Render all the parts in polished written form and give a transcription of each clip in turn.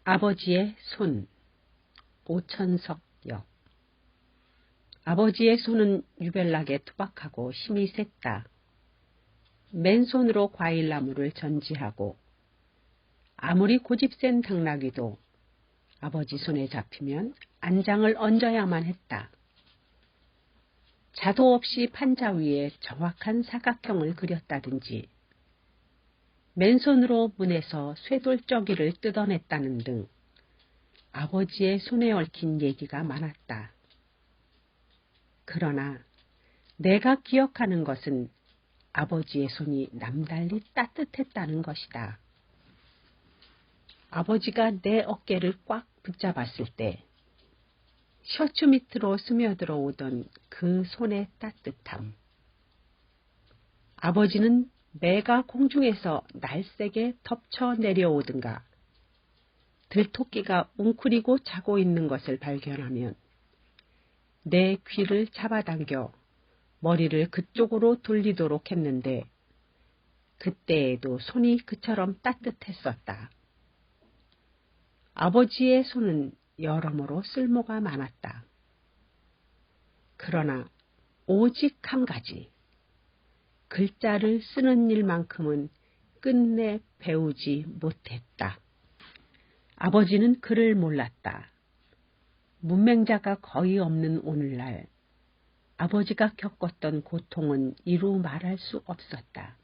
아버지의 손. 오천석 역. 아버지의 손은 유별나게 투박하고 힘이 셌다. 맨손으로 과일나무를 전지하고 아무리 고집센 당나귀도 아버지 손에 잡히면 안장을 얹어야만 했다. 자도 없이 판자 위에 정확한 사각형을 그렸다든지 맨손으로 문에서 쇠돌ጨ기를 뜯어냈다는 등 아버지의 손에 얽힌 얘기가 많았다. 그러나 내가 기억하는 것은 아버지의 손이 남달리 따뜻했다는 것이다. 아버지가 내 어깨를 꽉 붙잡았을 때 셔츠 밑으로 스며들어 오던 그 손의 따뜻함. 아버지는 매가 공중에서 날쌔게 덮쳐 내려오든가 들토끼가 웅크리고 자고 있는 것을 발견하면 내 귀를 잡아당겨 머리를 그쪽으로 돌리도록 했는데 그때에도 손이 그처럼 따뜻했었다. 아버지의 손은 여러모로 쓸모가 많았다. 그러나 오직 한 가지, 글자를 쓰는 일만큼은 끝내 배우지 못했다. 아버지는 글을 몰랐다. 문맹자가 거의 없는 오늘날 아버지가 겪었던 고통은 이루 말할 수 없었다.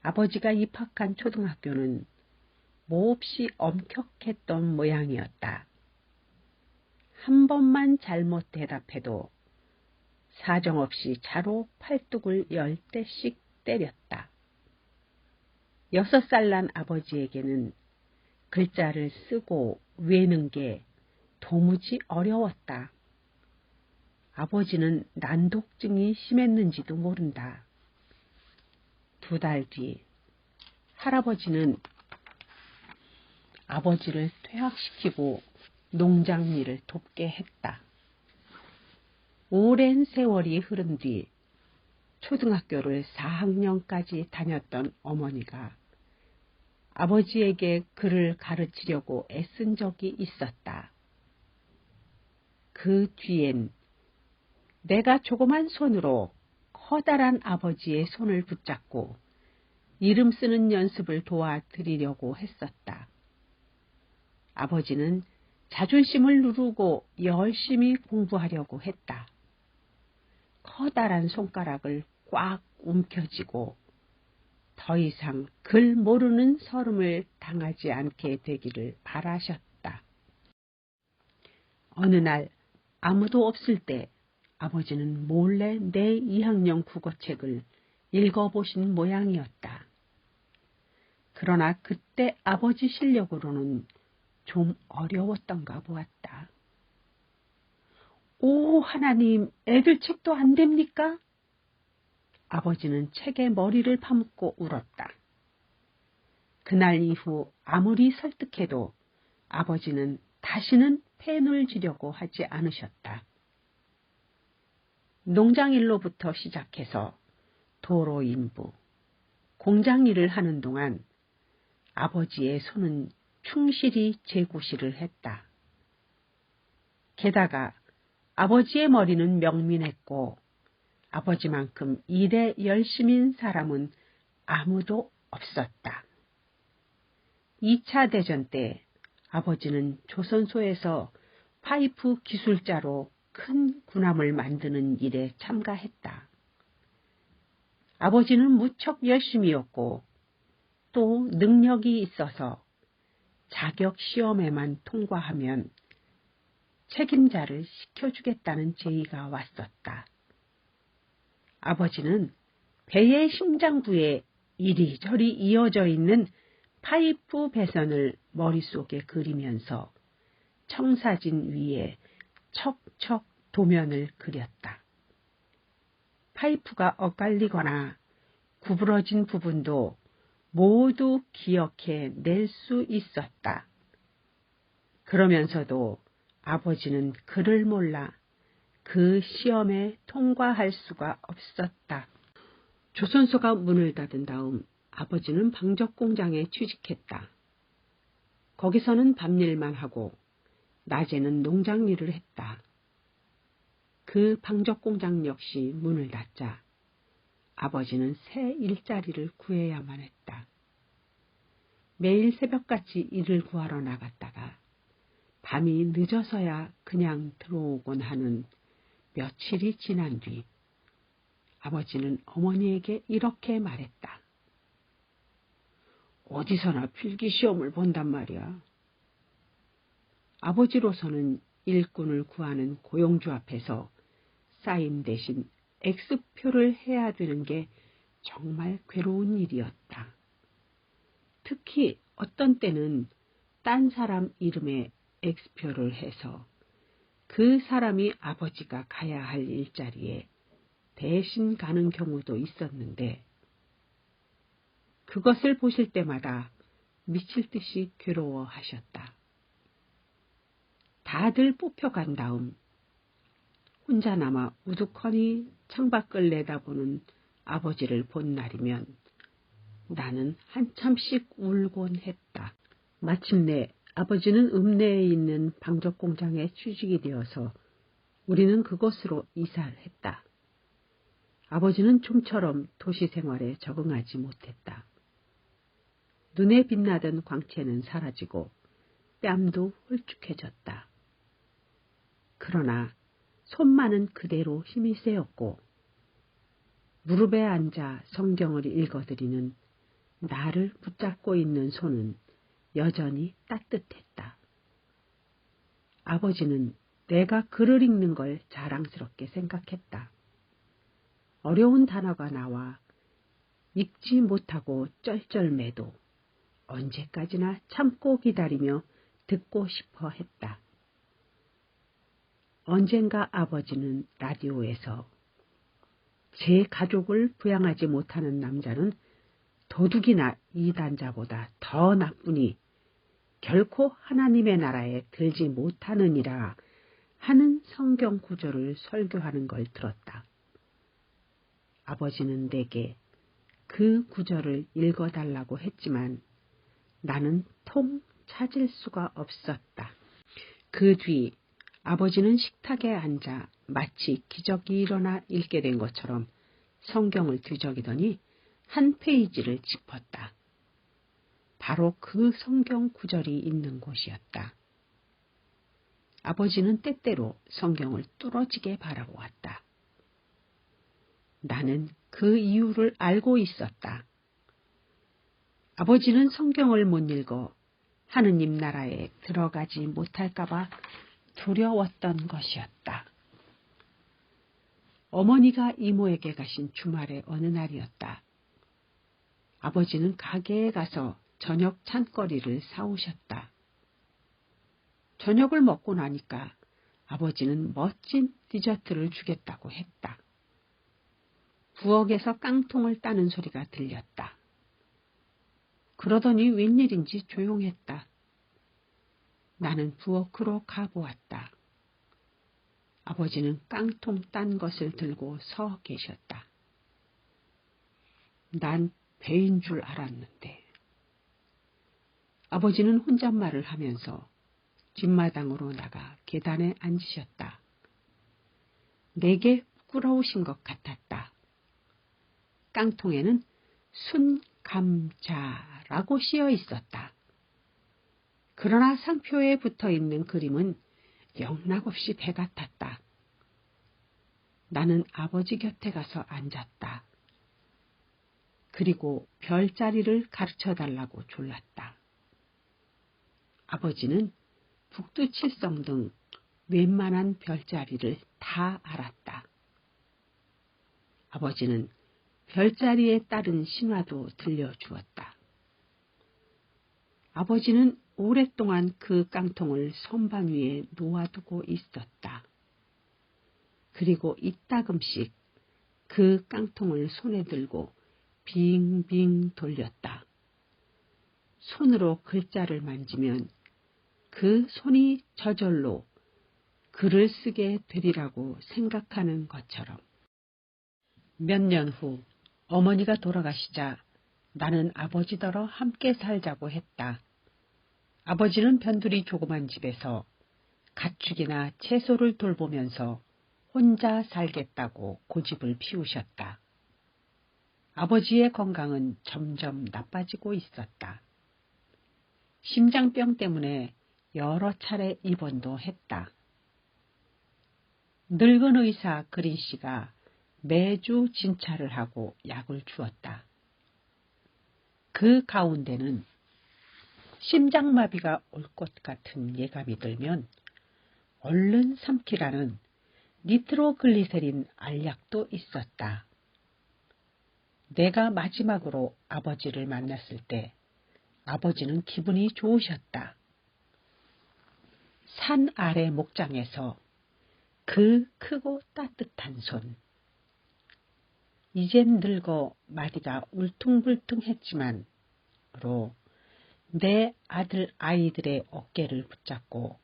아버지가 입학한 초등학교는 몹시 엄격했던 모양이었다. 한 번만 잘못 대답해도 사정없이 자로 팔뚝을 10대씩 때렸다. 6살 난 아버지에게는 글자를 쓰고 외는 게 도무지 어려웠다. 아버지는 난독증이 심했는지도 모른다. 2달 뒤 할아버지는 아버지를 퇴학시키고 농장 일을 돕게 했다. 오랜 세월이 흐른 뒤 초등학교를 4학년까지 다녔던 어머니가 아버지에게 글을 가르치려고 애쓴 적이 있었다. 그 뒤엔 내가 조그만 손으로 커다란 아버지의 손을 붙잡고 이름 쓰는 연습을 도와드리려고 했었다. 아버지는 자존심을 누르고 열심히 공부하려고 했다. 커다란 손가락을 꽉 움켜쥐고 더 이상 글 모르는 서름을 당하지 않게 되기를 바라셨다. 어느 날 아무도 없을 때 아버지는 몰래 내 2학년 국어책을 읽어보신 모양이었다. 그러나 그때 아버지 실력으로는 좀 어려웠던가 보았다. 오, 하나님, 애들 책도 안 됩니까? 아버지는 책에 머리를 파묻고 울었다. 그날 이후 아무리 설득해도 아버지는 다시는 펜을 쥐려고 하지 않으셨다. 농장일로부터 시작해서 도로 인부, 공장 일을 하는 동안 아버지의 손은 충실히 제구실을 했다. 게다가 아버지의 머리는 명민했고 아버지만큼 일에 열심인 사람은 아무도 없었다. 2차 대전 때 아버지는 조선소에서 파이프 기술자로 큰 군함을 만드는 일에 참가했다. 아버지는 무척 열심이었고 또 능력이 있어서 자격 시험에만 통과하면 책임자를 시켜주겠다는 제의가 왔었다. 아버지는 배의 심장부에 이리저리 이어져 있는 파이프 배선을 머릿속에 그리면서 청사진 위에 척척 도면을 그렸다. 파이프가 엇갈리거나 구부러진 부분도 모두 기억해 낼 수 있었다. 그러면서도 아버지는 글을 몰라 그 시험에 통과할 수가 없었다. 조선소가 문을 닫은 다음 아버지는 방적 공장에 취직했다. 거기서는 밤일만 하고 낮에는 농장 일을 했다. 그 방적공장 역시 문을 닫자 아버지는 새 일자리를 구해야만 했다. 매일 새벽같이 일을 구하러 나갔다가 밤이 늦어서야 그냥 들어오곤 하는 며칠이 지난 뒤 아버지는 어머니에게 이렇게 말했다. 어디서나 필기시험을 본단 말이야. 아버지로서는 일꾼을 구하는 고용주 앞에서 사인 대신 X표를 해야 되는 게 정말 괴로운 일이었다. 특히 어떤 때는 딴 사람 이름에 X표를 해서 그 사람이 아버지가 가야 할 일자리에 대신 가는 경우도 있었는데 그것을 보실 때마다 미칠 듯이 괴로워하셨다. 다들 뽑혀간 다음 혼자 남아 우두커니 창밖을 내다보는 아버지를 본 날이면 나는 한참씩 울곤 했다. 마침내 아버지는 읍내에 있는 방적공장에 취직이 되어서 우리는 그곳으로 이사를 했다. 아버지는 좀처럼 도시 생활에 적응하지 못했다. 눈에 빛나던 광채는 사라지고 뺨도 홀쭉해졌다. 그러나 손만은 그대로 힘이 세었고 무릎에 앉아 성경을 읽어드리는 나를 붙잡고 있는 손은 여전히 따뜻했다. 아버지는 내가 글을 읽는 걸 자랑스럽게 생각했다. 어려운 단어가 나와 읽지 못하고 쩔쩔매도 언제까지나 참고 기다리며 듣고 싶어 했다. 언젠가 아버지는 라디오에서 제 가족을 부양하지 못하는 남자는 도둑이나 이단자보다 더 나쁘니 결코 하나님의 나라에 들지 못하느니라 하는 성경 구절을 설교하는 걸 들었다. 아버지는 내게 그 구절을 읽어달라고 했지만 나는 통 찾을 수가 없었다. 그 뒤 아버지는 식탁에 앉아 마치 기적이 일어나 읽게 된 것처럼 성경을 뒤적이더니 한 페이지를 짚었다. 바로 그 성경 구절이 있는 곳이었다. 아버지는 때때로 성경을 뚫어지게 바라보았다. 나는 그 이유를 알고 있었다. 아버지는 성경을 못 읽어 하느님 나라에 들어가지 못할까봐 두려웠던 것이었다. 어머니가 이모에게 가신 주말의 어느 날이었다. 아버지는 가게에 가서 저녁 찬거리를 사오셨다. 저녁을 먹고 나니까 아버지는 멋진 디저트를 주겠다고 했다. 부엌에서 깡통을 따는 소리가 들렸다. 그러더니 웬일인지 조용했다. 나는 부엌으로 가보았다. 아버지는 깡통 딴 것을 들고 서 계셨다. 난 배인 줄 알았는데. 아버지는 혼잣말을 하면서 뒷마당으로 나가 계단에 앉으셨다. 내게 부끄러우신 것 같았다. 깡통에는 순감자라고 씌어 있었다. 그러나 상표에 붙어있는 그림은 영락없이 배 같았다. 나는 아버지 곁에 가서 앉았다. 그리고 별자리를 가르쳐달라고 졸랐다. 아버지는 북두칠성 등 웬만한 별자리를 다 알았다. 아버지는 별자리에 따른 신화도 들려주었다. 아버지는 오랫동안 그 깡통을 선반 위에 놓아두고 있었다. 그리고 이따금씩 그 깡통을 손에 들고 빙빙 돌렸다. 손으로 글자를 만지면 그 손이 저절로 글을 쓰게 되리라고 생각하는 것처럼. 몇 년 후 어머니가 돌아가시자 나는 아버지더러 함께 살자고 했다. 아버지는 변두리 조그만 집에서 가축이나 채소를 돌보면서 혼자 살겠다고 고집을 피우셨다. 아버지의 건강은 점점 나빠지고 있었다. 심장병 때문에 여러 차례 입원도 했다. 늙은 의사 그린 씨가 매주 진찰을 하고 약을 주었다. 그 가운데는 심장마비가 올 것 같은 예감이 들면 얼른 삼키라는 니트로글리세린 알약도 있었다. 내가 마지막으로 아버지를 만났을 때 아버지는 기분이 좋으셨다. 산 아래 목장에서 그 크고 따뜻한 손. 이젠 늙어 마디가 울퉁불퉁했지만 내 아이들의 어깨를 붙잡고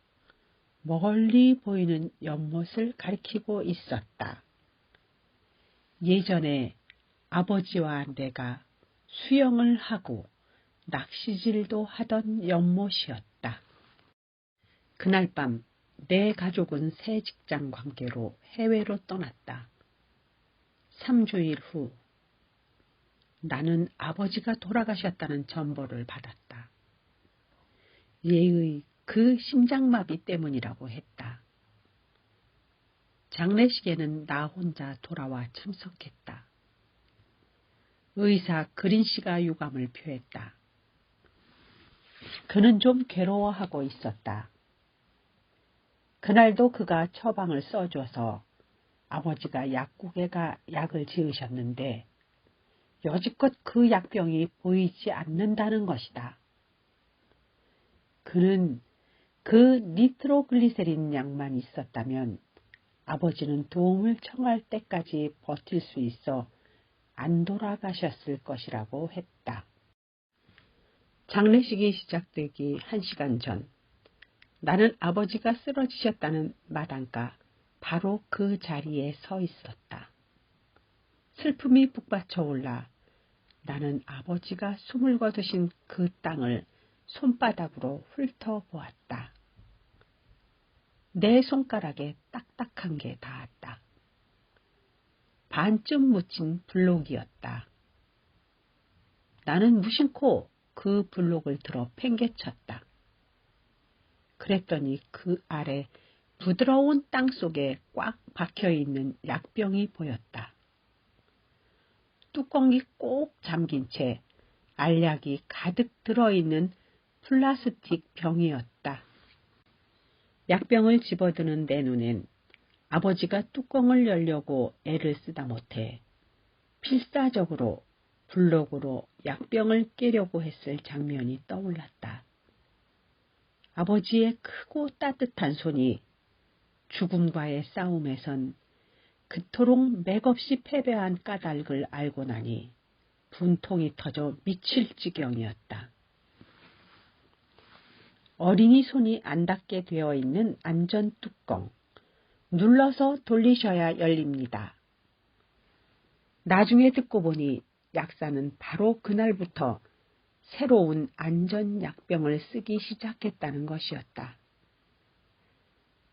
멀리 보이는 연못을 가리키고 있었다. 예전에 아버지와 내가 수영을 하고 낚시질도 하던 연못이었다. 그날 밤 내 가족은 새 직장 관계로 해외로 떠났다. 3주일 후 나는 아버지가 돌아가셨다는 전보를 받았다. 얘의 그 심장마비 때문이라고 했다. 장례식에는 나 혼자 돌아와 참석했다. 의사 그린 씨가 유감을 표했다. 그는 좀 괴로워하고 있었다. 그날도 그가 처방을 써줘서 아버지가 약국에 가 약을 지으셨는데 여지껏 그 약병이 보이지 않는다는 것이다. 그는 그 니트로글리세린 약만 있었다면 아버지는 도움을 청할 때까지 버틸 수 있어 안 돌아가셨을 것이라고 했다. 장례식이 시작되기 1시간 전, 나는 아버지가 쓰러지셨다는 마당가 바로 그 자리에 서 있었다. 슬픔이 북받쳐 올라 나는 아버지가 숨을 거두신 그 땅을 손바닥으로 훑어보았다. 내 손가락에 딱딱한 게 닿았다. 반쯤 묻힌 블록이었다. 나는 무심코 그 블록을 들어 팽개쳤다. 그랬더니 그 아래 부드러운 땅 속에 꽉 박혀있는 약병이 보였다. 뚜껑이 꼭 잠긴 채 알약이 가득 들어있는 플라스틱 병이었다. 약병을 집어드는 내 눈엔 아버지가 뚜껑을 열려고 애를 쓰다 못해 필사적으로 블록으로 약병을 깨려고 했을 장면이 떠올랐다. 아버지의 크고 따뜻한 손이 죽음과의 싸움에선 그토록 맥없이 패배한 까닭을 알고 나니 분통이 터져 미칠 지경이었다. 어린이 손이 안 닿게 되어 있는 안전 뚜껑, 눌러서 돌리셔야 열립니다. 나중에 듣고 보니 약사는 바로 그날부터 새로운 안전약병을 쓰기 시작했다는 것이었다.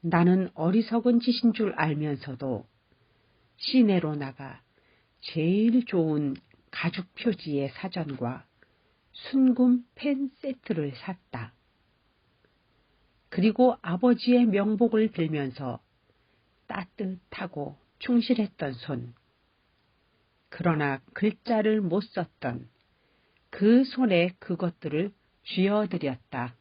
나는 어리석은 짓인 줄 알면서도 시내로 나가 제일 좋은 가죽 표지의 사전과 순금 펜 세트를 샀다. 그리고 아버지의 명복을 빌면서 따뜻하고 충실했던 손, 그러나 글자를 못 썼던 그 손에 그것들을 쥐어드렸다.